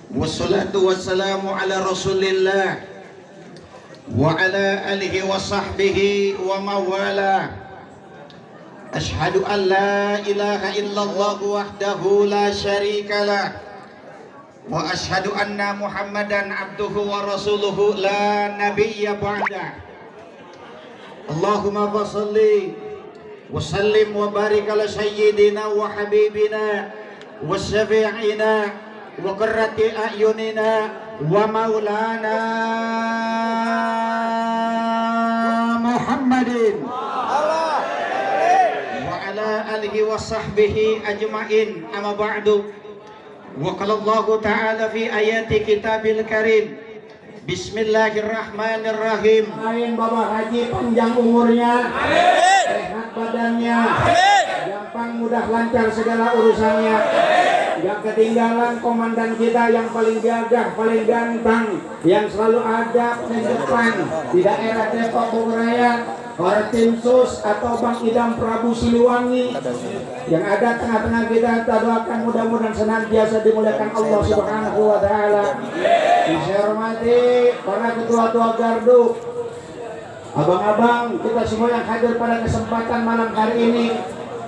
Wassalatu wassalamu ala Rasulillah wa ala alihi wa sahbihi wa mawala. Ashhadu an la ilaha illallah wahdahu la syarikalah wa ashhadu anna Muhammadan abduhu wa rasuluhu la nabiyya ba'da. Allahumma salli wa sallim wa barik ala sayyidina wa habibina wa syafi'ina wa qurrati a'yunina wa maulana Muhammadin wa ala alihi wa sahbihi ajma'in. Amma ba'du. Wa qala Allah ta'ala fi ayati kitabil karim, bismillahirrahmanirrahim. Amin. Bapak Haji panjang umurnya, sehat badannya, gampang mudah lancar segala urusannya. Gak ketinggalan komandan kita yang paling gagah, paling ganteng, yang selalu ada di depan di daerah Depok Bogor Raya, Tim Sus atau Bang Idam Prabu Siliwangi yang ada tengah-tengah kita. Kita doakan mudah-mudahan senantiasa dimuliakan Allah Subhanahu wa Ta'ala. Saya hormati para ketua-tua gardu, abang-abang kita semua yang hadir pada kesempatan malam hari ini.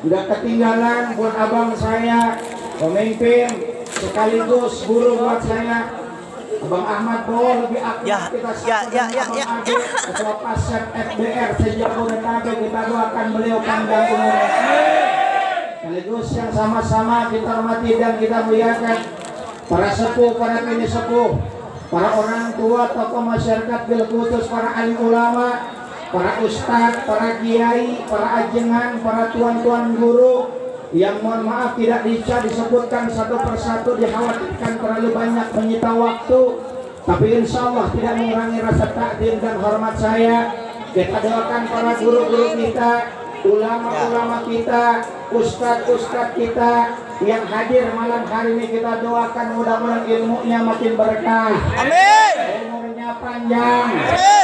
Gak ketinggalan buat abang saya, pemimpin sekaligus guru buat saya, Abang Ahmad Bowo, lebih aktif kita Abang Ade, Ketua Pasep FBR se-Jabodetabek. Kita doakan beliau panjang umur, sekaligus yang sama-sama kita hormati dan kita muliakan para sepuh, para bini sepuh, para orang tua, tokoh masyarakat, bil khusus para alim ulama, para ustadz, para kiai, para ajengan, para tuan-tuan guru yang mohon maaf tidak bisa disebutkan satu persatu, dikhawatirkan terlalu banyak menyita waktu, tapi insya Allah tidak mengurangi rasa takdim dan hormat saya. Kita doakan para guru-guru kita, ulama-ulama kita, ustadz-ustadz kita yang hadir malam hari ini. Kita doakan mudah-mudahan ilmunya makin berkah, amin, umurnya panjang,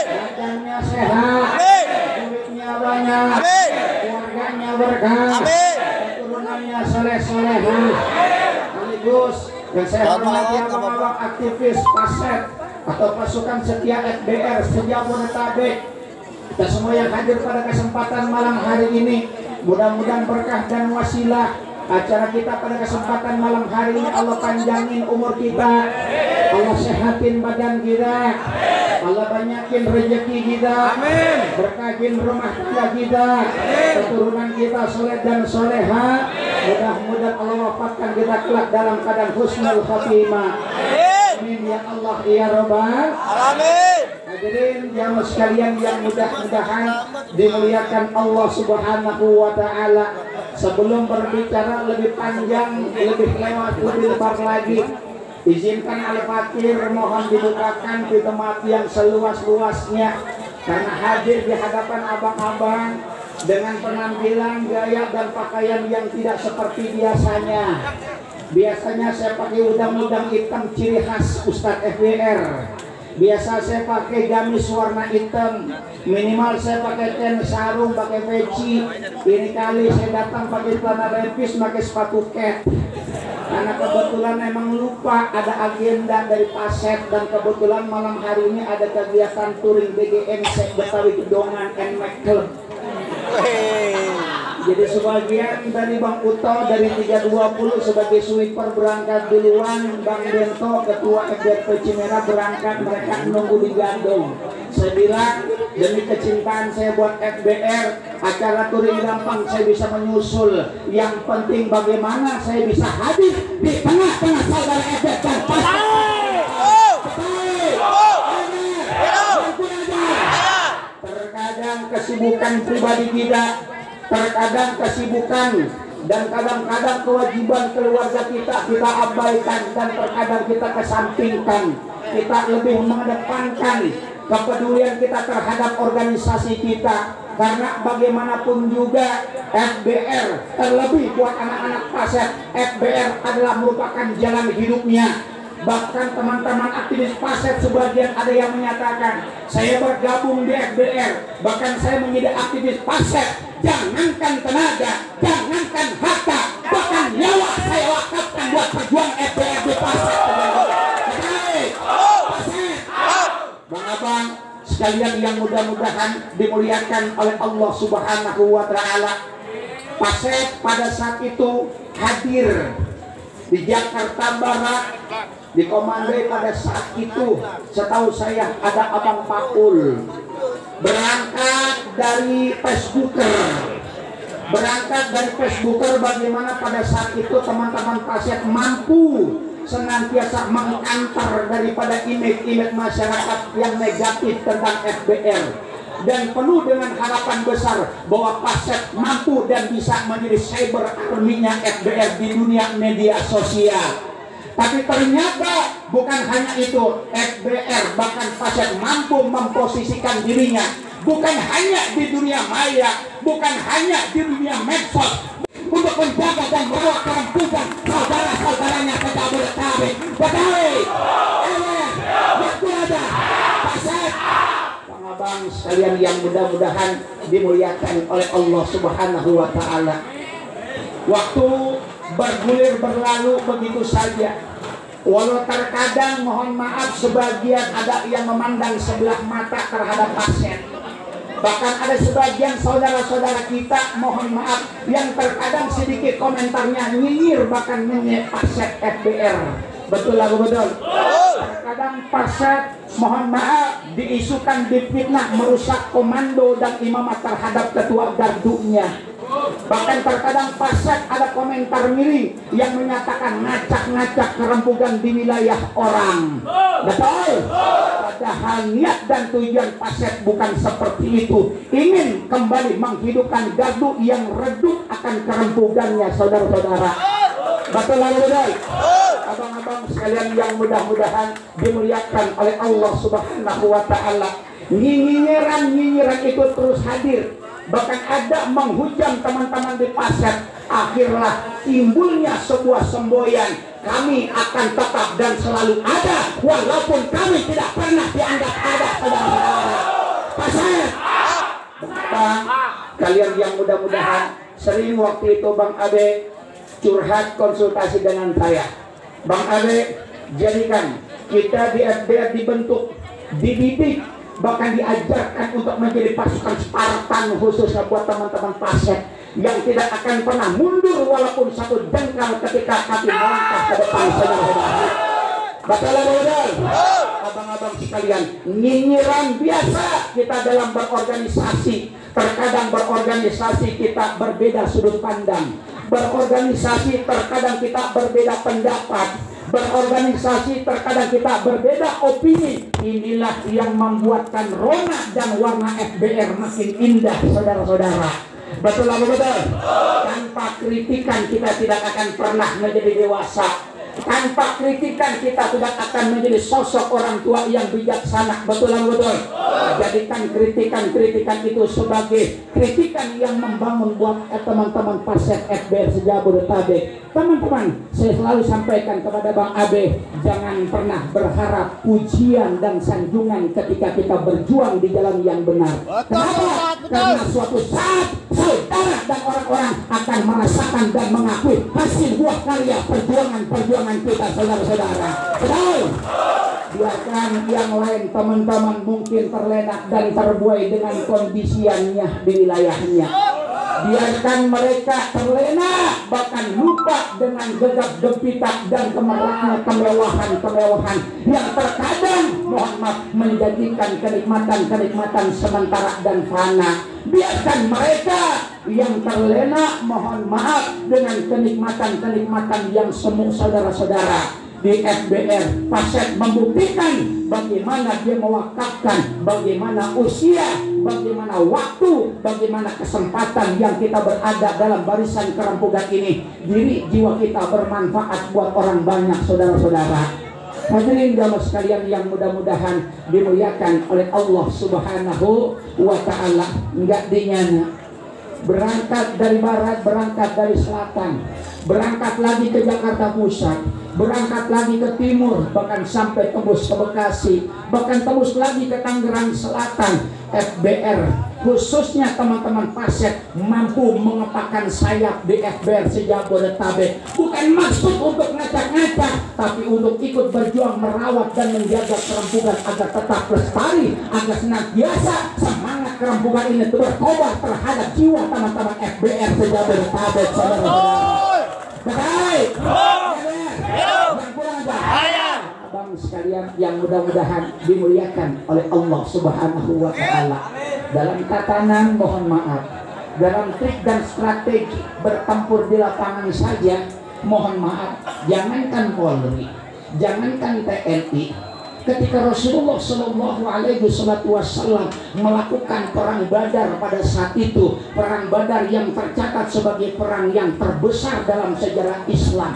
badannya sehat, duitnya banyak, keluarganya berkah, turunannya soleh-solehah. Sekaligus yang saya hormati abang-abang aktivis Pasep atau pasukan setia FBR se-Jabodetabek, kita semua yang hadir pada kesempatan malam hari ini, mudah-mudahan berkah dan wasilah acara kita pada kesempatan malam hari ini. Allah panjangin umur kita, Allah sehatin badan kita, Allah banyakin rezeki kita, amin, berkahin rumah tangga kita, keturunan kita soleh dan soleha. Mudah-mudahan Allah wafatkan kita kelak dalam keadaan husnul khatimah, amin ya Allah ya Rabbal alamin. Hadirin jamaah sekalian yang mudah-mudahan dimuliakan Allah Subhanahu wa Ta'ala. Sebelum berbicara lebih panjang, lebih lewat, lebih lebar lagi, izinkan Al-Fakir mohon dibukakan pintu mati yang seluas-luasnya, karena hadir di hadapan abang-abang dengan penampilan, gaya dan pakaian yang tidak seperti biasanya. Biasanya saya pakai udang-udang hitam ciri khas Ustadz FBR. Biasa saya pakai gamis warna hitam, minimal saya pakai ten sarung, pakai peci. Ini kali saya datang pakai celana levis, pakai sepatu cat, karena kebetulan emang lupa ada agenda dari Pasep, dan kebetulan malam hari ini ada kegiatan touring BGMC Betawi Gedongan and Club. Jadi sebagian dari Bang Uto dari 320 sebagai sweeper berangkat duluan, Bang Bento ketua FBR Cimera berangkat, mereka menunggu di Gandong. Saya bilang demi kecintaan saya buat FBR, acara touring gampang saya bisa menyusul, yang penting bagaimana saya bisa hadir di tengah-tengah saudara FBR dan terkadang kesibukan pribadi kita, terkadang kesibukan dan kadang-kadang kewajiban keluarga kita abaikan, dan terkadang kita kesampingkan. Kita lebih mengedepankan kepedulian kita terhadap organisasi kita, karena bagaimanapun juga FBR, terlebih buat anak-anak Pasep, FBR adalah merupakan jalan hidupnya. Bahkan teman-teman aktivis Pasep sebagian ada yang menyatakan, saya bergabung di FBR, bahkan saya menjadi aktivis Pasep, jangankan tenaga, jangankan harta, bahkan nyawa saya wakafkan buat perjuangan FBR di Pasep. sekalian yang mudah-mudahan dimuliakan oleh Allah Subhanahu wa Ta'ala. Pasep pada saat itu hadir di Jakarta Barat, dikomandoi pada saat itu, setahu saya ada Abang Paul, berangkat dari Facebooker, bagaimana pada saat itu teman-teman Pasep mampu senantiasa mengantar daripada image-image masyarakat yang negatif tentang FBR, dan penuh dengan harapan besar bahwa Pasep mampu dan bisa menjadi cyber army-nya FBR di dunia media sosial. Tapi ternyata bukan hanya itu, FBR bahkan Pasep mampu memposisikan dirinya bukan hanya di dunia maya, bukan hanya di dunia medsos, untuk menjaga dan merawat kerampukan saudara-saudaranya ke Jabodetabek. Betawi, waktu ada Pasep. Abang sekalian yang mudah-mudahan dimuliakan oleh Allah Subhanahu wa Ta'ala. Waktu bergulir berlalu begitu saja. Walau terkadang mohon maaf sebagian ada yang memandang sebelah mata terhadap Pasep. Bahkan ada sebagian saudara-saudara kita mohon maaf yang terkadang sedikit komentarnya nyinyir, bahkan nyinyir Pasep FBR. Betul lagu betul. Terkadang Pasep mohon maaf diisukan difitnah merusak komando dan imamat terhadap ketua gardunya. Bahkan terkadang Pasep ada komentar miring yang menyatakan ngacak-ngacak kerempugan di wilayah orang. Betul. Padahal niat dan tujuan Pasep bukan seperti itu. Ingin kembali menghidupkan gardu yang redup akan kerempugannya, saudara-saudara. Betul lagu betul. Abang-abang sekalian yang mudah-mudahan dimuliakan oleh Allah Subhanahu wa Ta'ala. Nyinyiran itu terus hadir. Bahkan ada menghujam teman-teman di Pasep. Akhirlah timbulnya sebuah semboyan, kami akan tetap dan selalu ada walaupun kami tidak pernah dianggap ada, saudara-saudara. Pasep. Bang, kalian yang mudah-mudahan sering waktu itu Bang Abe curhat konsultasi dengan saya. Bang Abe, jadikan kita di FBR dibentuk, dididik, bahkan diajarkan untuk menjadi pasukan Spartan khususnya buat teman-teman Pasep yang tidak akan pernah mundur walaupun satu jengkal ketika kami melangkah ke depan, saudara-saudara. Betul. Abang-abang sekalian, nyinyiran biasa kita dalam berorganisasi. Terkadang berorganisasi kita berbeda sudut pandang. Berorganisasi terkadang kita berbeda pendapat. Berorganisasi terkadang kita berbeda opini. Inilah yang membuatkan rona dan warna FBR makin indah, saudara-saudara. Betul apa betul? Tanpa kritikan kita tidak akan pernah menjadi dewasa. Tanpa kritikan kita tidak akan menjadi sosok orang tua yang bijaksana. Betul apa betul? Jadikan kritikan itu sebagai kritikan yang membangun buat teman-teman Pasep FBR Jabodetabek. Teman-teman, saya selalu sampaikan kepada Bang Abe, jangan pernah berharap pujian dan sanjungan ketika kita berjuang di jalan yang benar. Kenapa? Karena suatu saat saudara dan orang-orang akan merasakan dan mengakui hasil buah karya perjuangan kita, saudara-saudara. Betul. Biarkan yang lain teman-teman mungkin terlena dan terbuai dengan kondisiannya di wilayahnya. Biarkan mereka terlena, bahkan lupa dengan gegap gempita dan kemewahan yang terkadang mohon maaf menjadikan kenikmatan sementara dan fana. Biarkan mereka yang terlena mohon maaf dengan kenikmatan yang semu, saudara-saudara. Di FBR Pasep membuktikan bagaimana dia mewakafkan, bagaimana usia, bagaimana waktu, bagaimana kesempatan yang kita berada dalam barisan kerampugan ini. Diri jiwa kita bermanfaat buat orang banyak, saudara-saudara. Hadirin jamaah sekalian yang mudah-mudahan dimuliakan oleh Allah Subhanahu wa Ta'ala. Enggak dinyana, berangkat dari barat, berangkat dari selatan, berangkat lagi ke Jakarta Pusat, berangkat lagi ke timur, bahkan sampai tembus ke Bekasi, bahkan tembus lagi ke Tangerang Selatan. FBR khususnya teman-teman Pasep mampu mengepakkan sayap di FBR Jabodetabek. Bukan maksud untuk ngacak-ngacak, tapi untuk ikut berjuang merawat dan menjaga kerempukan agar tetap lestari, agar senantiasa semangat kerempukan ini berkobar terhadap jiwa teman-teman FBR sejabodetabek, saudara-saudara. Baik. Abang sekalian yang mudah-mudahan dimuliakan oleh Allah Subhanahu wa taala. Dalam tatanan mohon maaf, dalam trik dan strategi bertempur di lapangan saja, mohon maaf, jangankan Polri, jangankan TNI, ketika Rasulullah Shallallahu Alaihi Wasallam melakukan perang Badar pada saat itu, perang Badar yang tercatat sebagai perang yang terbesar dalam sejarah Islam.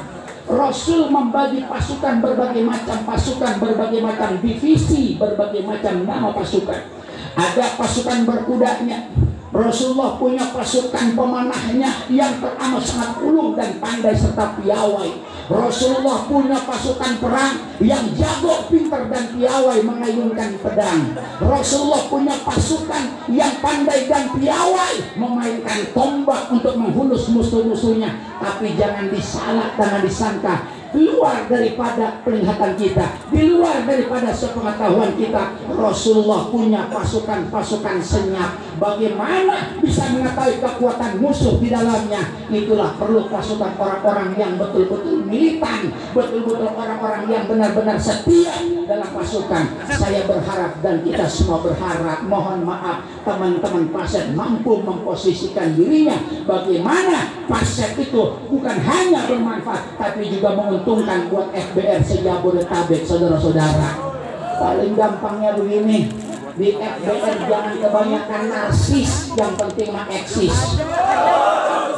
Rasul membagi pasukan, berbagai macam pasukan, berbagai macam divisi, berbagai macam nama pasukan. Ada pasukan berkudanya. Rasulullah punya pasukan pemanahnya yang teramat sangat ulung dan pandai serta piawai. Rasulullah punya pasukan perang yang jago, pintar dan piawai mengayunkan pedang. Rasulullah punya pasukan yang pandai dan piawai memainkan tombak untuk menghunus musuh-musuhnya. Tapi jangan disalah, jangan disangka di luar daripada penglihatan kita, di luar daripada sepengetahuan kita, Rasulullah punya pasukan-pasukan senyap. Bagaimana bisa mengetahui kekuatan musuh di dalamnya? Itulah perlu pasukan orang-orang yang betul-betul militan, betul-betul orang-orang yang benar-benar setia dalam pasukan. Saya berharap dan kita semua berharap, mohon maaf, teman-teman Pasek mampu memposisikan dirinya bagaimana Pasek itu bukan hanya bermanfaat tapi juga menguntungkan buat FBR sejabodetabek, saudara-saudara. Paling gampangnya begini, di FBR jangan kebanyakan narsis, yang penting mah eksis.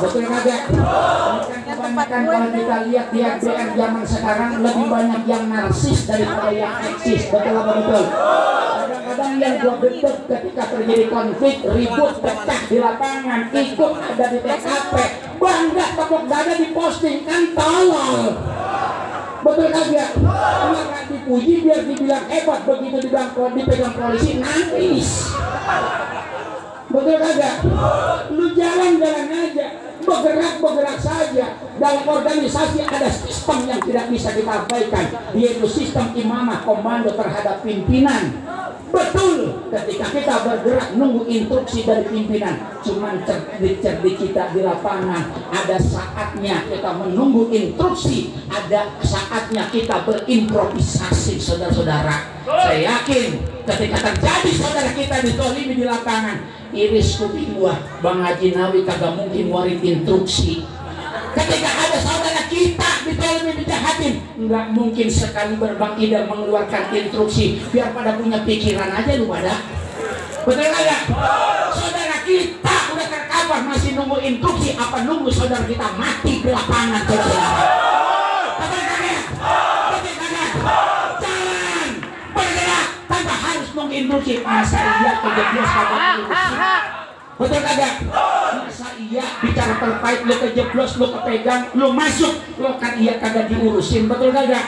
Betul kagak? Kebanyakan kalau kita lihat di FBR zaman sekarang lebih banyak yang narsis daripada yang eksis. Betul apa betul? Kadang-kadang yang gua gedeg ketika terjadi konflik, ribut, pecah di lapangan, ikut ada di TKP, bangga tepuk dada diposting, kan tolol. Betul kagak? Maka dipuji biar dibilang hebat, begitu dipegang polisi nangis. Betul kagak? Lu jalan-jalan aja, bergerak saja. Dalam organisasi ada sistem yang tidak bisa kita abaikan, yaitu sistem imamah, komando terhadap pimpinan. Betul, ketika kita bergerak nunggu instruksi dari pimpinan, cuman cerdik-cerdik kita di lapangan. Ada saatnya kita menunggu instruksi, ada saatnya kita berimprovisasi, saudara-saudara. Saya yakin ketika terjadi saudara kita ditolimi di lapangan, iris kuping gua, Bang Haji Nawi kagak mungkin warin instruksi. Ketika ada saudara kita ditolimi, dijahatin, nggak mungkin sekali berbang ide mengeluarkan instruksi, biar pada punya pikiran aja lu pada. Betul nggak? Saudara kita udah terkabar masih nunggu instruksi, apa nunggu saudara kita mati di lapangan, saudara? Betul nggak? Betul nggak? Jalan, bergerak tanpa harus nunggu instruksi. Masa iya kejadian sama instruksi? Betul kagak? Masa iya bicara terkait lu kejeblos, lu kepegang, lu masuk, lu kan iya kagak diurusin, betul kagak?